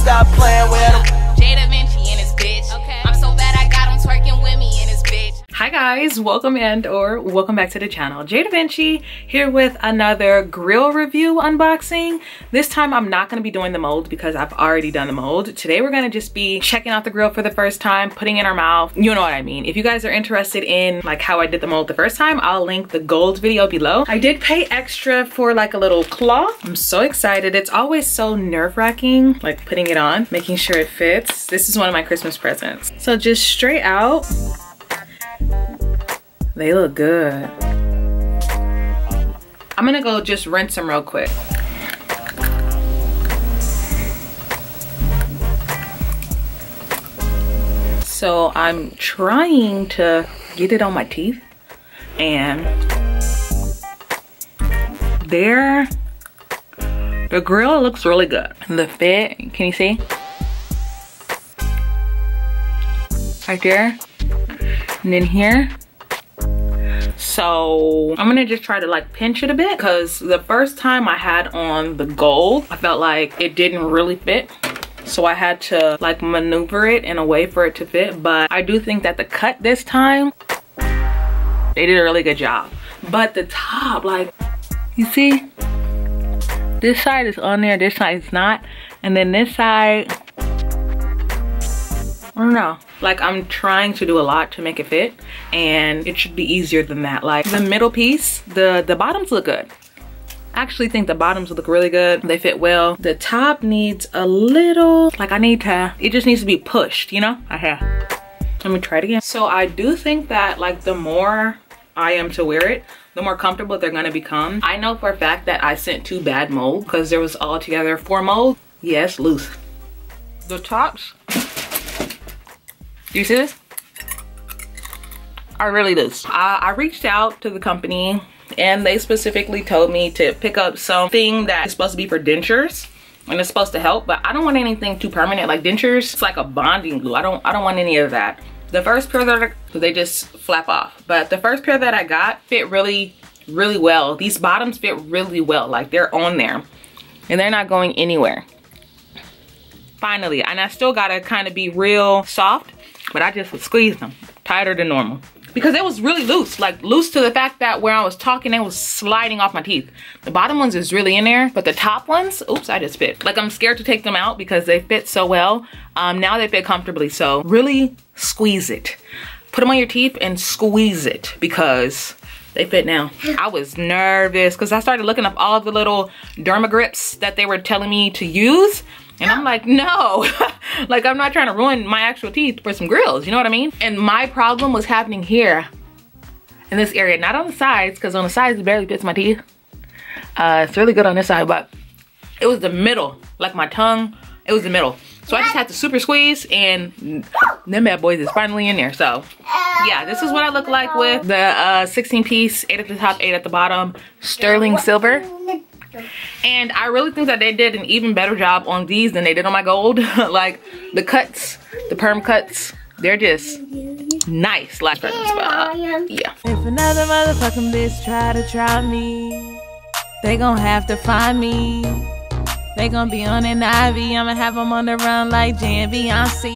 stop playing with him. jdevinci in his bitch. Okay. I'm so bad I got him twerking with me in his bitch. Hi guys, welcome back to the channel. jdevinci here with another grill review unboxing. This time I'm not going to be doing the mold because I've already done the mold. Today we're going to just be checking out the grill for the first time, putting it in our mouth. You know what I mean. If you guys are interested in like how I did the mold the first time, I'll link the gold video below. I did pay extra for like a little cloth. I'm so excited. It's always so nerve-wracking like putting it on, making sure it fits. This is one of my Christmas presents. So just straight out, they look good. I'm gonna go just rinse them real quick. So I'm trying to get it on my teeth, and the grill looks really good. The fit, can you see? Right there, and then here. So I'm gonna just try to like pinch it a bit, because the first time I had on the gold, I felt like it didn't really fit. So I had to like maneuver it in a way for it to fit. But I do think that the cut this time, they did a really good job. But the top, like, you see? This side is on there, this side is not. And then this side, I don't know. Like, I'm trying to do a lot to make it fit, and it should be easier than that. Like the middle piece, the bottoms look good. I actually think the bottoms look really good. They fit well. The top needs a little, like it just needs to be pushed, you know? Let me try it again. So I do think that like the more I am to wear it, the more comfortable they're gonna become. I know for a fact that I sent 2 bad molds because there was altogether 4 molds. Yes, loose. The tops, do you see this? Are really loose. I reached out to the company and they specifically told me to pick up something that is supposed to be for dentures and it's supposed to help, but I don't want anything too permanent. Like dentures, it's like a bonding glue. I don't want any of that. The first pair that they just flap off, but the first pair that I got fit really well. These bottoms fit really well. Like they're on there and they're not going anywhere. Finally, and I still gotta kind of be real soft, but I just squeezed them tighter than normal because it was really loose, like loose to the fact that where I was talking, it was sliding off my teeth. The bottom ones is really in there, but the top ones, oops, I just spit. Like I'm scared to take them out because they fit so well. Now they fit comfortably, so really squeeze it. Put them on your teeth and squeeze it because they fit now. I was nervous because I started looking up all the little derma grips that they were telling me to use. And I'm like, no, like I'm not trying to ruin my actual teeth for some grills, you know what I mean? And my problem was happening here in this area, not on the sides, because on the sides it barely fits my teeth. It's really good on this side, but it was the middle, like my tongue, it was the middle. So I just had to super squeeze and them bad boys is finally in there. So yeah, this is what I look like with the 16 piece, 8 at the top, 8 at the bottom, sterling silver. And I really think that they did an even better job on these than they did on my gold. Like the cuts, the perm cuts, they're just nice. Last presents, but yeah. If another motherfucking bitch try me, they gon' have to find me. They gon' be on an IV. I'ma have them on the run like jdevinci.